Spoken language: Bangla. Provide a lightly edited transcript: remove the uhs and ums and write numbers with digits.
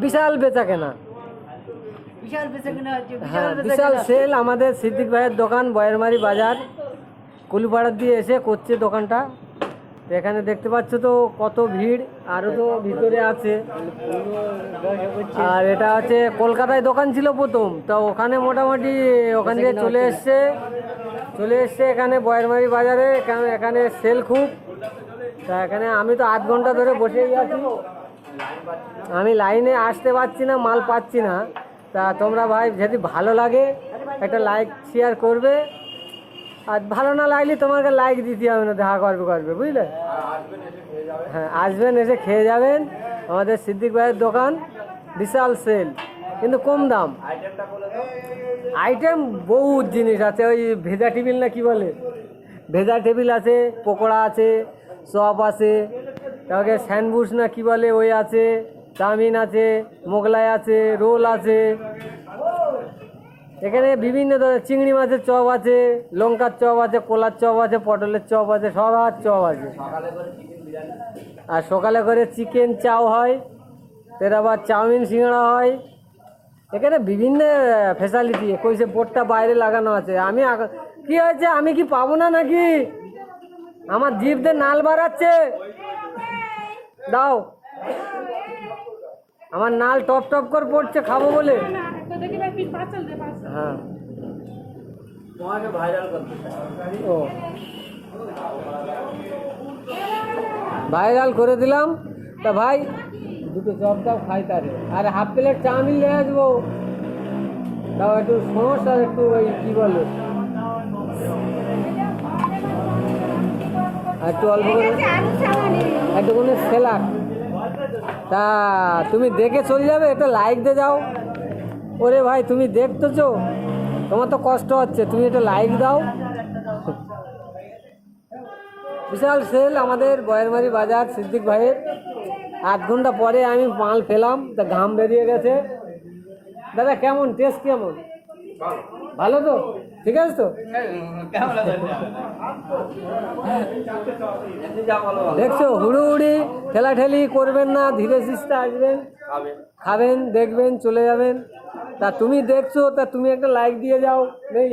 বিশাল বেচা কেনা, হ্যাঁ বিশাল সেল। আমাদের সিদ্দিক ভাইয়ের দোকান বয়েরমারি বাজার কুলুপাড়ার দিয়ে এসে করছে দোকানটা। এখানে দেখতে পাচ্ছ তো কত ভিড়, আরও তো ভিতরে আছে। আর এটা হচ্ছে কলকাতায় দোকান ছিল প্রথম, তো ওখানে মোটামুটি ওখান থেকে চলে এসছে এখানে বয়েরমারি বাজারে, কারণ এখানে সেল খুব। তা এখানে আমি তো 8 ঘন্টা ধরে বসেই আছি, আমি লাইনে আসতে পারছি না, মাল পাচ্ছি না। তা তোমরা ভাই যদি ভালো লাগে একটা লাইক শেয়ার করবে, আর ভালো না লাগলে তোমাকে লাইক দিতে হবে না, দেখা করবে বুঝলে। হ্যাঁ আসবেন, এসে খেয়ে যাবেন। আমাদের সিদ্দিক ভাইয়ের দোকান, বিশাল সেল কিন্তু কম দাম। আইটেম বহুত জিনিস আছে, ওই ভেজা টেবিল না কি বলে, ভেজা টেবিল আছে, পকোড়া আছে, চপ আছে, তারপরে স্যান্ডউইচ না কি বলে ওই আছে, চাউমিন আছে, মোগলাই আছে, রোল আছে। এখানে বিভিন্ন ধরনের চিংড়ি মাছের চপ আছে, লঙ্কার চপ আছে, কলার চপ আছে, পটলের চপ আছে, সব চপ আছে। আর সকালে করে চিকেন চাও হয়, ফের আবার চাউমিন সিঙ্গাড়া হয়। এখানে বিভিন্ন ফ্যাসিলিটি, কইছে বোর্ডটা বাইরে লাগানো আছে। আমি কি হয়েছে, আমি কি পাবো না নাকি? আমার জিভদের নাল বাড়াচ্ছে, দাও। আমার নাল টপ টপ করে পড়ছে খাবো বলে। হ্যাঁ ও ভাইরাল করে দিলাম। তা ভাই দুটো চপ দাও, খাই তারে। আর হাফ প্লেট চাউমিন নিয়ে আসবো, তাও একটু সমস্যা, একটু ওই কী বলে, একটু অল্প করে একটু কোনো স্যালাড। তা তুমি দেখে চলে যাবে, একটা লাইক দিয়ে যাও। ওরে ভাই তুমি দেখতেছো, তোমার তো কষ্ট হচ্ছে, তুমি একটা লাইক দাও। বিশাল সেল আমাদের বয়েরমারি বাজার সিদ্দিক ভাইয়ের। 8 ঘন্টা পরে আমি মাল পেলাম, তা ঘাম বেরিয়ে গেছে। দাদা কেমন, টেস্ট কেমন? ভালো তো, ঠিক আছে তো? দেখছো, হুড়ুহুড়ি ঠেলাঠেলি করবেন না, ধীরে সুস্থে আসবেন, খাবেন, দেখবেন, চলে যাবেন। তা তুমি দেখছো, তা তুমি একটা লাইক দিয়ে যাও নেই?